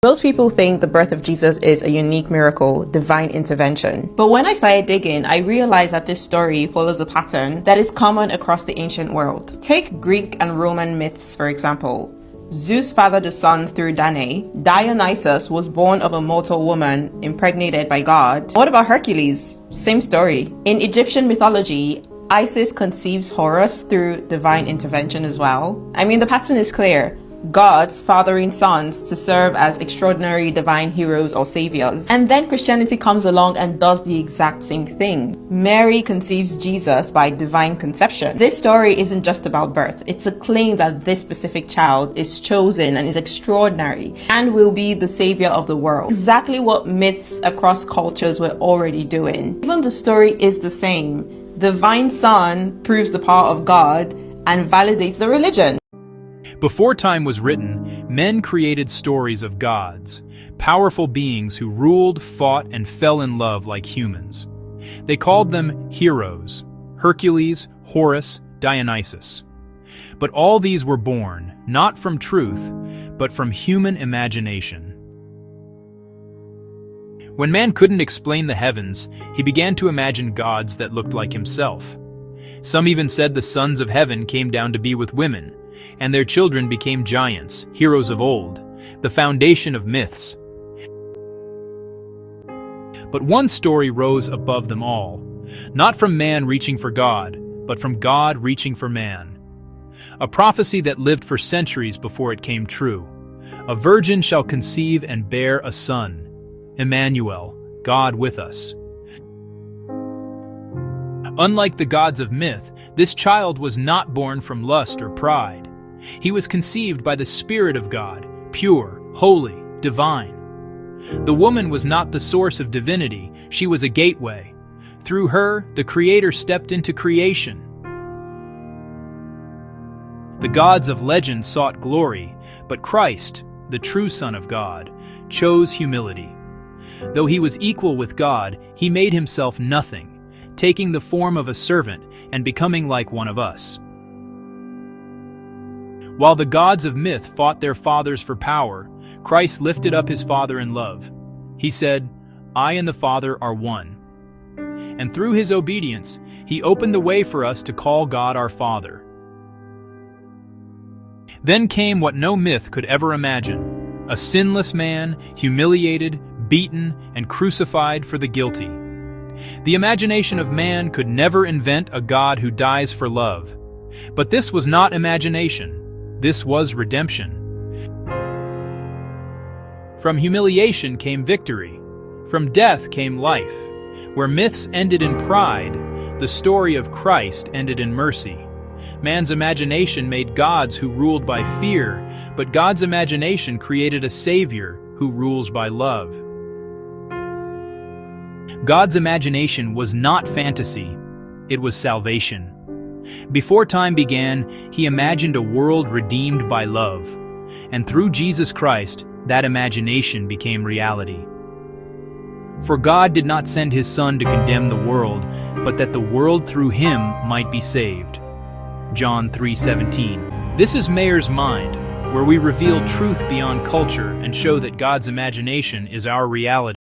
Most people think the birth of Jesus is a unique miracle, divine intervention. But when I started digging, I realized that this story follows a pattern that is common across the ancient world. Take Greek and Roman myths, for example. Zeus fathered a son through Danae. Dionysus was born of a mortal woman impregnated by God. What about Hercules? Same story. In Egyptian mythology, Isis conceives Horus through divine intervention as well. I mean, the pattern is clear. Gods fathering sons to serve as extraordinary divine heroes or saviors. And then Christianity comes along and does the exact same thing. Mary conceives Jesus by divine conception. This story isn't just about birth. It's a claim that this specific child is chosen and is extraordinary and will be the savior of the world. Exactly what myths across cultures were already doing. Even the story is the same. The divine son proves the power of God and validates the religion. Before time was written, men created stories of gods, powerful beings who ruled, fought, and fell in love like humans. They called them heroes: Hercules, Horus, Dionysus. But all these were born, not from truth, but from human imagination. When man couldn't explain the heavens, he began to imagine gods that looked like himself. Some even said the sons of heaven came down to be with women, and their children became giants, heroes of old, the foundation of myths. But one story rose above them all, not from man reaching for God, but from God reaching for man. A prophecy that lived for centuries before it came true. A virgin shall conceive and bear a son, Emmanuel, God with us. Unlike the gods of myth, this child was not born from lust or pride. He was conceived by the Spirit of God, pure, holy, divine. The woman was not the source of divinity, she was a gateway. Through her, the Creator stepped into creation. The gods of legend sought glory, but Christ, the true Son of God, chose humility. Though he was equal with God, he made himself nothing, taking the form of a servant and becoming like one of us. While the gods of myth fought their fathers for power, Christ lifted up his Father in love. He said, "I and the Father are one." And through his obedience, he opened the way for us to call God our Father. Then came what no myth could ever imagine: a sinless man, humiliated, beaten, and crucified for the guilty. The imagination of man could never invent a God who dies for love. But this was not imagination. This was redemption. From humiliation came victory. From death came life. Where myths ended in pride, the story of Christ ended in mercy. Man's imagination made gods who ruled by fear, but God's imagination created a Savior who rules by love. God's imagination was not fantasy, it was salvation. Before time began, he imagined a world redeemed by love, and through Jesus Christ, that imagination became reality. For God did not send his Son to condemn the world, but that the world through him might be saved. John 3:17. This is Mayer's Mind, where we reveal truth beyond culture and show that God's imagination is our reality.